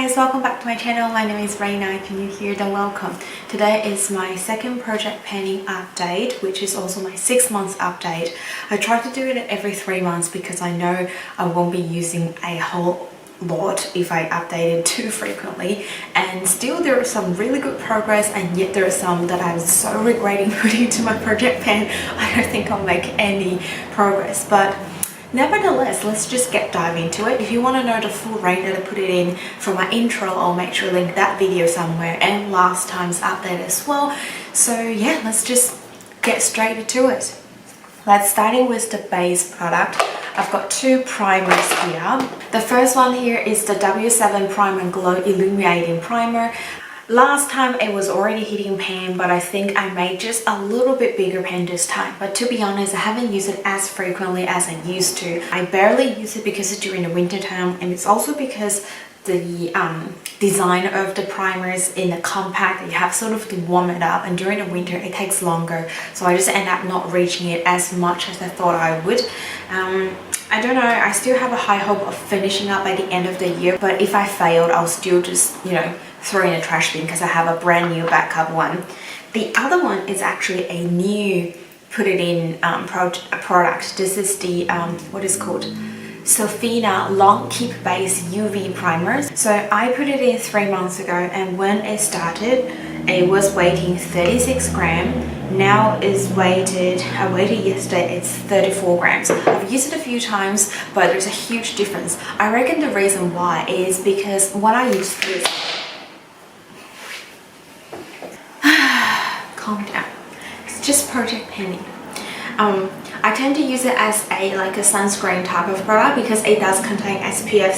guys, welcome back to my channel. My name is Rena. If you're new here, then welcome. Today is my second project panning update, which is also my 6 months update. I try to do it every 3 months because I know I won't be using a whole lot if I update it too frequently, and still there is some really good progress, and yet there are some that I'm so regretting putting into my project pan. I don't think I'll make any progress, but nevertheless, let's just dive into it. If you want to know the full rate that I put it in for my intro, I'll make sure to link that video somewhere and last time's update as well. So yeah, let's just get straight into it. Let's starting with the base product. I've got two primers here. The first one here is the W7 Prime and Glow Illuminating Primer. Last time it was already hitting pan, but I think I made just a little bit bigger pan this time. But to be honest, I haven't used it as frequently as I used to. I barely use it because it's during the winter time, and it's also because the design of the primers in the compact, you have sort of to warm it up, and during the winter it takes longer, so I just end up not reaching it as much as I thought I would. I don't know, I still have a high hope of finishing up by the end of the year, but if I failed, I'll still just, you know, throw in a trash bin because I have a brand new backup one. The other one is actually a new put it in product. This is the what is called Sofina Long Keep Base UV Primer. So I put it in 3 months ago, and when it started it was weighing 36 grams. Now it's weighted, I weighted yesterday, it's 34 grams. I've used it a few times, but there's a huge difference. I reckon the reason why is because when I use this, calm down, it's just project panning. I tend to use it as a sunscreen type of product because it does contain SPF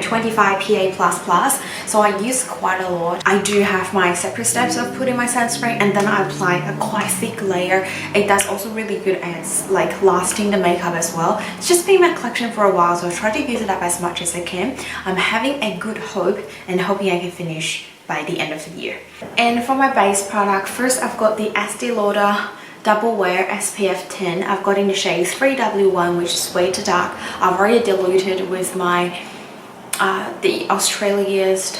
25 PA++, so I use quite a lot. I do have my separate steps of putting my sunscreen, and then I apply a quite thick layer. It does also really good at lasting the makeup as well. It's just been in my collection for a while, so I try to use it up as much as I can. I'm having a good hope and hoping I can finish by the end of the year. And for my base product, first I've got the Estee Lauder Double Wear SPF 10. I've got in the shade 3W1, which is way too dark. I've already diluted with my the Australia's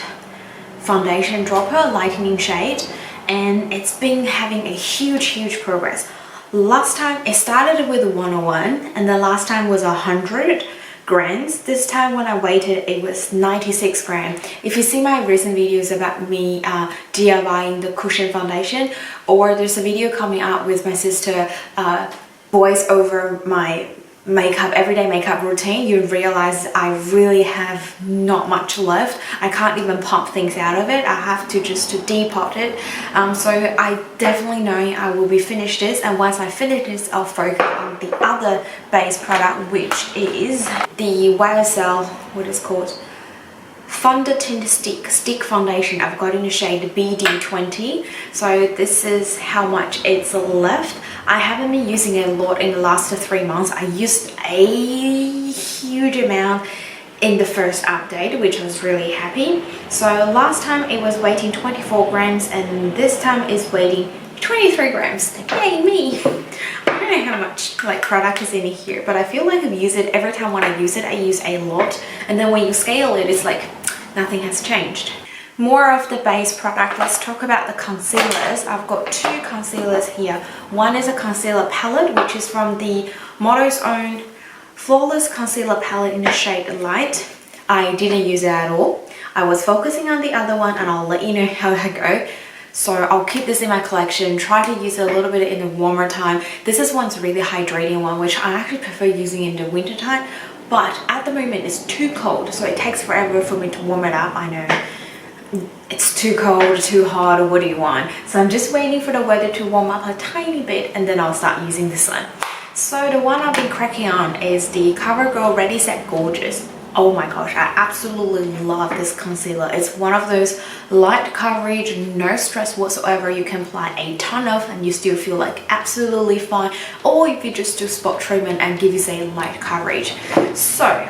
foundation dropper lightening shade, and it's been having a huge progress. Last time it started with 101, and the last time was 100 grams. This time when I weighted, it was 96 grams. If you see my recent videos about me DIYing the cushion foundation, or there's a video coming out with my sister voice over my everyday makeup routine, you realize I really have not much left. I can't even pump things out of it. I have to just depot it. So I definitely know I will be finished this, and once I finish this, I'll focus on the other base product, which is the YSL, what is called Thunder Tint Stick Foundation. I've got in the shade BD20. So this is how much it's left. I haven't been using it a lot in the last 3 months. I used a huge amount in the first update, which I was really happy. So last time it was weighing 24 grams, and this time it's weighing 23 grams. Yay me! I don't know how much product is in here, but I feel like I've used it every time. When I use it, I use a lot, and then when you scale it, it's like nothing has changed. More of the base product. Let's talk about the concealers. I've got two concealers here. One is a concealer palette, which is from the Motto's Own Flawless Concealer Palette in the shade Light. I didn't use it at all. I was focusing on the other one, and I'll let you know how I go. So I'll keep this in my collection, try to use it a little bit in the warmer time. This is one's really hydrating one, which I actually prefer using in the winter time, but at the moment it's too cold, so it takes forever for me to warm it up. I know it's too cold, too hot, or what do you want? So I'm just waiting for the weather to warm up a tiny bit, and then I'll start using this one. So the one I've been cracking on is the CoverGirl Ready Set Gorgeous. Oh my gosh, I absolutely love this concealer. It's one of those light coverage, no stress whatsoever. You can apply a ton of and you still feel like absolutely fine, or if you just do spot treatment and give you a light coverage. So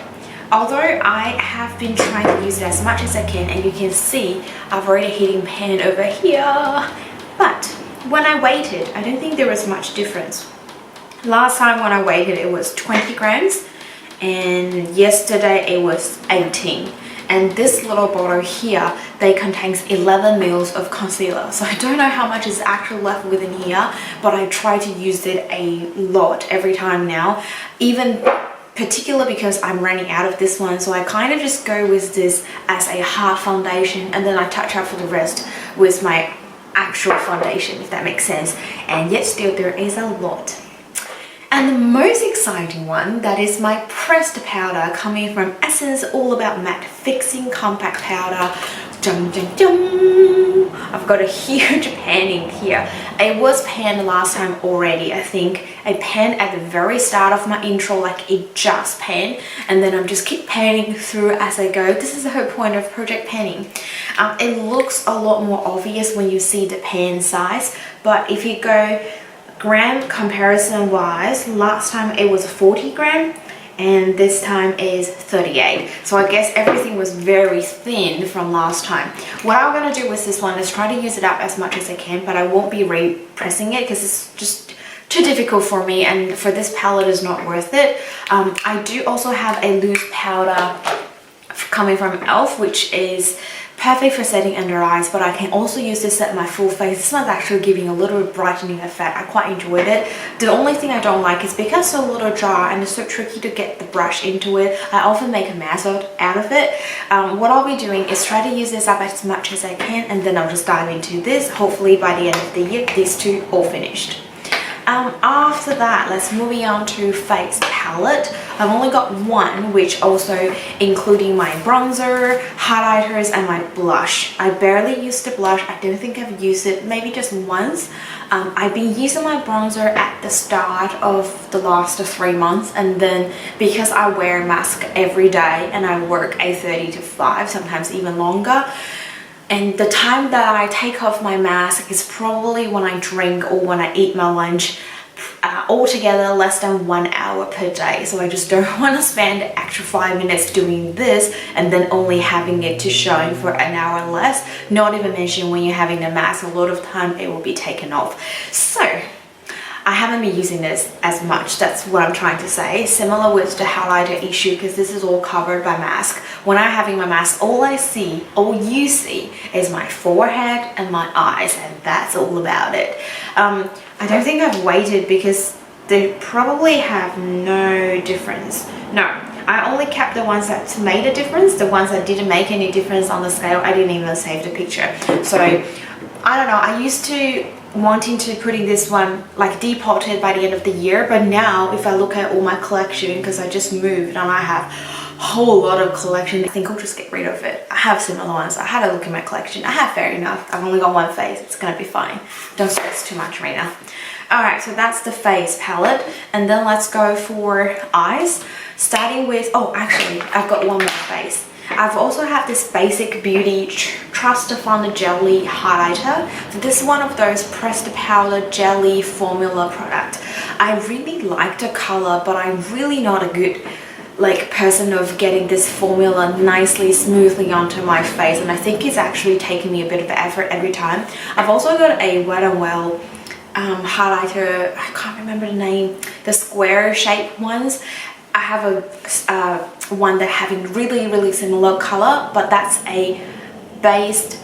although I have been trying to use it as much as I can, and you can see I've already hitting pan over here, but when I weighted, I don't think there was much difference. Last time when I weighted, it was 20 grams, and yesterday it was 18. and this little bottle here, they contains 11 mils of concealer. So I don't know how much is actually left within here, but I try to use it a lot every time now, even particular because I'm running out of this one. So I kind of just go with this as a hard foundation, and then I touch up for the rest with my actual foundation, if that makes sense. And yet still there is a lot. And the most exciting one, that is my pressed powder coming from Essence All About Matte Fixing Compact Powder. Dum, dum, dum. I've got a huge panning here. It was panned last time already, I think. I panned at the very start of my intro, like it just panned, and then I'm just keep panning through as I go. This is the whole point of project panning. It looks a lot more obvious when you see the pan size, but if you go gram comparison wise, last time it was 40 gram and this time is 38. So I guess everything was very thin from last time. What I'm gonna do with this one is try to use it up as much as I can, but I won't be repressing it because it's just too difficult for me, and for this palette is not worth it. I do also have a loose powder coming from E.L.F, which is perfect for setting under eyes, but I can also use this to set my full face. This one's actually giving a little brightening effect. I quite enjoyed it. The only thing I don't like is because it's so little jar and it's so tricky to get the brush into it, I often make a mess out of it. What I'll be doing is try to use this up as much as I can, and then I'll just dive into this. Hopefully by the end of the year, these two all finished. After that, let's move on to face palette. I've only got one, which also including my bronzer, highlighters, and my blush. I barely used the blush. I don't think I've used it, maybe just once. I've been using my bronzer at the start of the last 3 months, and then because I wear a mask every day and I work 8:30 to 5, sometimes even longer, and the time that I take off my mask is probably when I drink or when I eat my lunch, altogether less than 1 hour per day. So I just don't want to spend the extra 5 minutes doing this and then only having it to shine for an hour less. Not even mention when you're having the mask, a lot of time it will be taken off. So I haven't been using this as much, that's what I'm trying to say. Similar with the highlighter issue, because this is all covered by mask. When I'm having my mask, all you see is my forehead and my eyes, and that's all about it. I don't think I've weighted because they probably have no difference. No, I only kept the ones that made a difference. The ones that didn't make any difference on the scale, I didn't even save the picture. So I don't know, I used to wanting to putting this one like depotted by the end of the year, but now if I look at all my collection, because I just moved and I have a whole lot of collection, I think I'll just get rid of it. I have similar ones. I had a look at my collection. I have fair enough. I've only got one face. It's gonna be fine. Don't stress too much, Rena. Alright, so that's the face palette, and then let's go for eyes, starting with, oh actually I've got one more face. I've also have this Basic Beauty Trust Fund Jelly Highlighter. So this is one of those pressed powder jelly formula product. I really like the color, but I'm really not a good person of getting this formula nicely, smoothly onto my face, and I think it's actually taking me a bit of effort every time. I've also got a Wet n Well highlighter, I can't remember the name, the square shaped ones. I have a one that having really similar color, but that's a based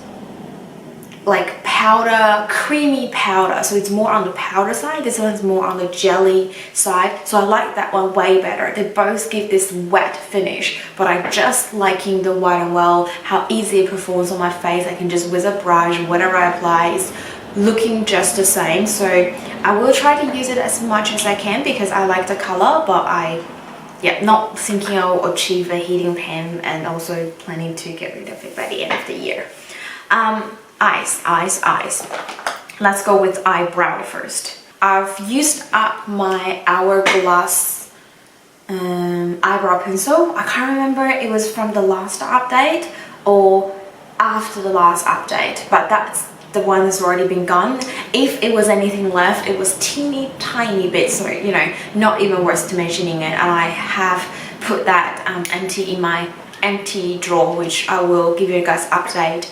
like powder, creamy powder, so it's more on the powder side. This one's more on the jelly side, so I like that one way better. They both give this wet finish, but I just liking the Wet n Well, how easy it performs on my face. I can just with a brush, whatever I apply is looking just the same. So I will try to use it as much as I can because I like the color, but not thinking I'll achieve a heating pen, and also planning to get rid of it by the end of the year. Eyes. Let's go with eyebrow first. I've used up my Hourglass eyebrow pencil. I can't remember it was from the last update or after the last update, but that's the one that's already been gone. If it was anything left, it was teeny tiny bit, so you know, not even worth to mentioning it. And I have put that empty in my empty drawer, which I will give you guys update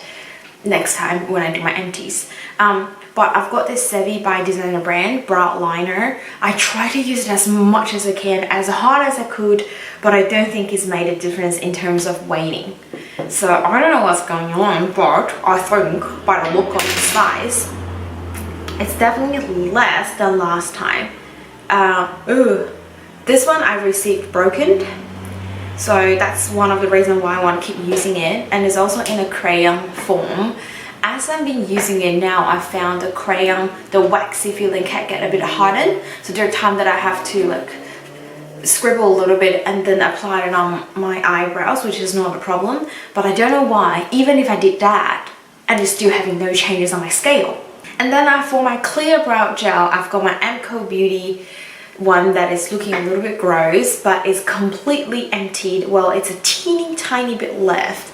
next time when I do my empties. But I've got this Sevi by Designer Brand brow liner. I try to use it as much as I can, as hard as I could, but I don't think it's made a difference in terms of weighting. So I don't know what's going on, but I think by the look of the size, it's definitely less than last time. This one I received broken, so that's one of the reasons why I want to keep using it, and it's also in a crayon form. As I've been using it now, I found the crayon, the waxy feeling can get a bit hardened, so there are times that I have to like scribble a little bit and then apply it on my eyebrows, which is not a problem. But I don't know why, even if I did that, and it's still having no changes on my scale. And then for my clear brow gel, I've got my MCOBEAUTY one that is looking a little bit gross, but it's completely emptied. Well, it's a teeny tiny bit left.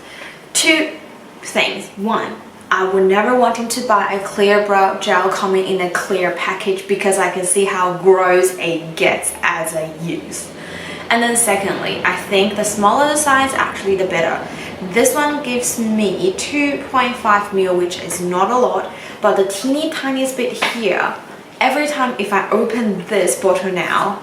Two things. One, I would never wanting to buy a clear brow gel coming in a clear package because I can see how gross it gets as I use. And then secondly, I think the smaller the size, actually the better. This one gives me 2.5 ml, which is not a lot, but the teeny tiniest bit here, every time if I open this bottle now,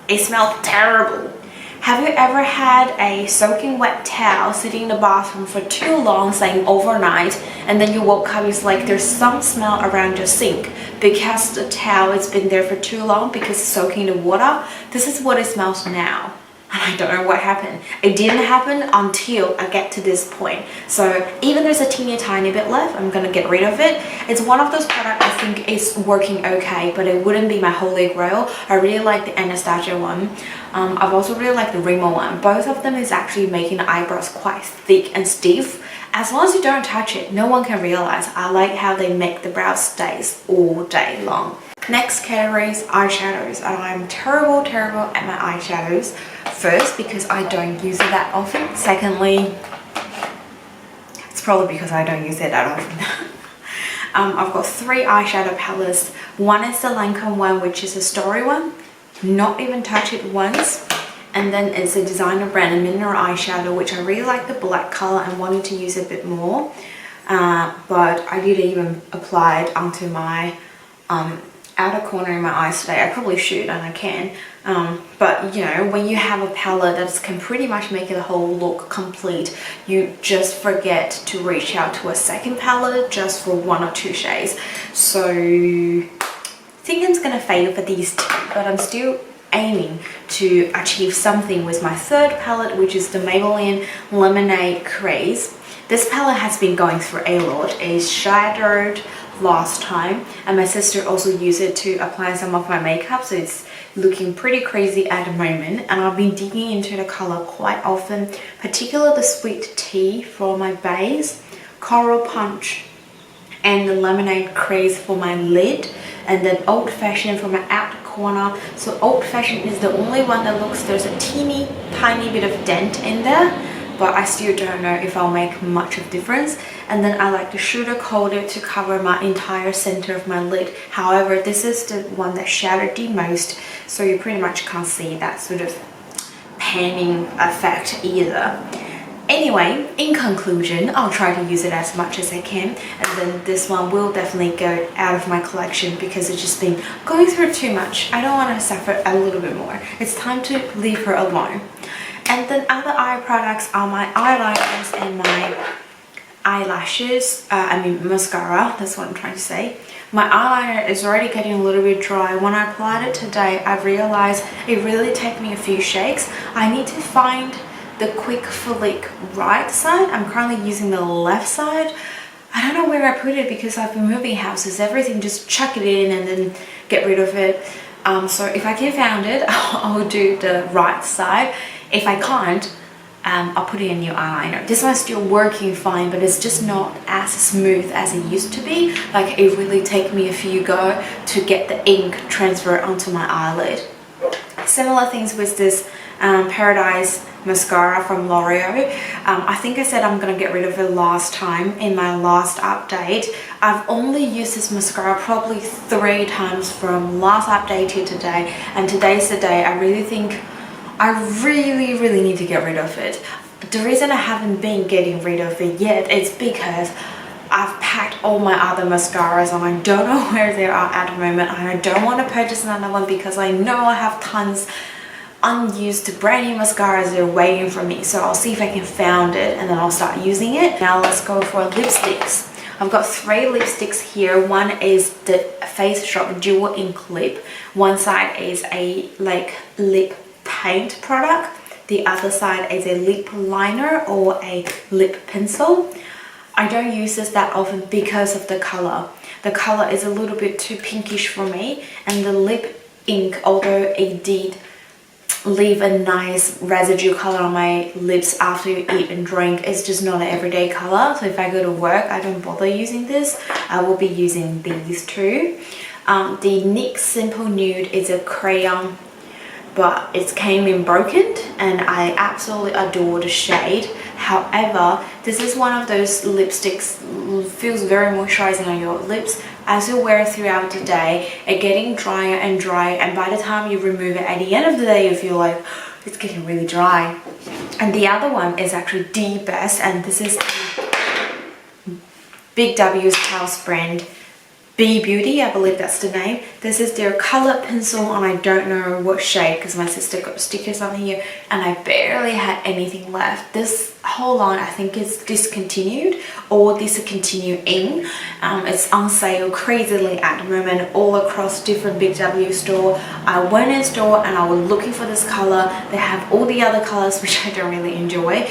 it smells terrible. Have you ever had a soaking wet towel sitting in the bathroom for too long, saying overnight, and then you woke up, it's like there's some smell around your sink because the towel has been there for too long because it's soaking in the water? This is what it smells now. And I don't know what happened. It didn't happen until I get to this point. So even there's a teeny tiny bit left, I'm gonna get rid of it. It's one of those products I think is working okay, but it wouldn't be my holy grail. I really like the Anastasia one. I've also really liked the Rimmel one. Both of them is actually making the eyebrows quite thick and stiff. As long as you don't touch it, no one can realize. I like how they make the brow stays all day long. Next category is eyeshadows, and I'm terrible at my eyeshadows. First, because I don't use it that often. Secondly, it's probably because I don't use it that often. I've got 3 eyeshadow palettes. One is the LANCOME one, which is a story one. Not even touch it once. And then it's a designer brand, a mineral eyeshadow, which I really like the black color and wanted to use a bit more. But I didn't even apply it onto my outer corner in my eyes today. I probably should, and I can. But you know, when you have a palette that can pretty much make the whole look complete, you just forget to reach out to a second palette just for 1 or 2 shades. So I think I'm gonna fail for these 2, but I'm still aiming to achieve something with my third palette, which is the Maybelline Lemonade Craze. This palette has been going through a lot. It's shadowed last time, and my sister also used it to apply some of my makeup, so it's looking pretty crazy at the moment. And I've been digging into the color quite often, particularly the Sweet Tea for my base, Coral Punch, and the Lemonade Craze for my lid, and then Old Fashioned for my outer corner. So Old Fashioned is the only one that looks, there's a teeny tiny bit of dent in there, but I still don't know if I'll make much of difference. And then I like to sugar coat it to cover my entire center of my lid. However, this is the one that shadowed the most, so you pretty much can't see that sort of panning effect either. Anyway, in conclusion, I'll try to use it as much as I can, and then this one will definitely go out of my collection because it's just been going through too much. I don't want to suffer a little bit more. It's time to leave her alone. And then other eye products are my eyeliners and my eyelashes, mascara, that's what I'm trying to say. My eyeliner is already getting a little bit dry. When I applied it today, I realized it really takes me a few shakes. I need to find the quick flick right side. I'm currently using the left side. I don't know where I put it because I've been moving houses, everything, just chuck it in and then get rid of it. So if I can find it, I'll do the right side. If I can't, I'll put in a new eyeliner. This one's still working fine, but it's just not as smooth as it used to be. Like, it really takes me a few go to get the ink transfer onto my eyelid. Similar things with this Paradise mascara from L'Oreal. I think I said I'm gonna get rid of it last time in my last update. I've only used this mascara probably 3 times from last update to today, and today's the day I really think I really need to get rid of it. The reason I haven't been getting rid of it yet is because I've packed all my other mascaras and I don't know where they are at the moment, and I don't want to purchase another one because I know I have tons unused brand new mascaras that are waiting for me, so I'll see if I can find it and then I'll start using it. Now let's go for lipsticks. I've got 3 lipsticks here. One is the Face Shop Dual Ink Lip. One side is a like lip paint product. The other side is a lip liner or a lip pencil. I don't use this that often because of the color. The color is a little bit too pinkish for me, and the lip ink, although it did leave a nice residue color on my lips after you eat and drink, it's just not an everyday color. So if I go to work, I don't bother using this. I will be using these two. The NYX Simple Nude is a crayon, but it came in broken and I absolutely adore the shade. However, this is one of those lipsticks, feels very moisturizing on your lips. As you wear it throughout the day, it's getting drier and drier, and by the time you remove it at the end of the day, you feel like it's getting really dry. And the other one is actually the best, and this is Big W's house brand, Be Beauty, I believe that's the name. This is their color pencil, and I don't know what shade because my sister got stickers on here and I barely had anything left. This whole line I think is discontinued or discontinuing. It's on sale crazily at the moment all across different Big W store. I went in store and I was looking for this color. They have all the other colors which I don't really enjoy.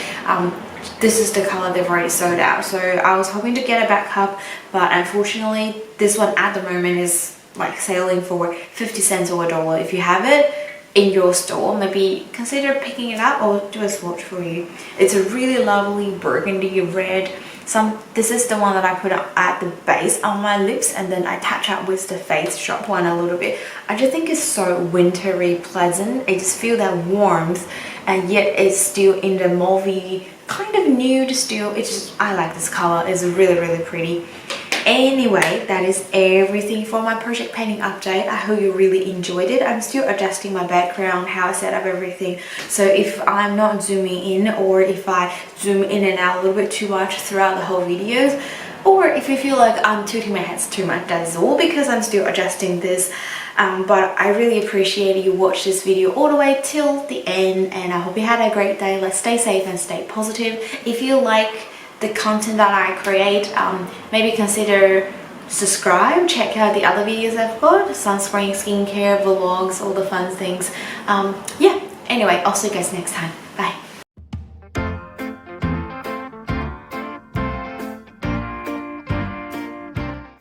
This is the color they've already sold out, so I was hoping to get a backup, but unfortunately this one at the moment is like selling for 50 cents or $1. If you have it in your store, maybe consider picking it up or do a swatch for you. It's a really lovely burgundy red. This is the one that I put up at the base on my lips, and then I touch up with the Face Shop one a little bit. I just think it's so wintry pleasant. I just feel that warmth, and yet it's still in the mauvey kind of nude still. It's just, I like this color. It's really pretty. Anyway, that is everything for my project painting update. I hope you really enjoyed it. I'm still adjusting my background, how I set up everything. So if I'm not zooming in, or if I zoom in and out a little bit too much throughout the whole videos, or if you feel like I'm tilting my heads too much, that is all because I'm still adjusting this. But I really appreciate you watch this video all the way till the end, and I hope you had a great day. Let's stay safe and stay positive. If you like the content that I create, maybe consider subscribe, check out the other videos I've got, sunscreen, skincare, vlogs, all the fun things. Yeah, anyway, I'll see you guys next time.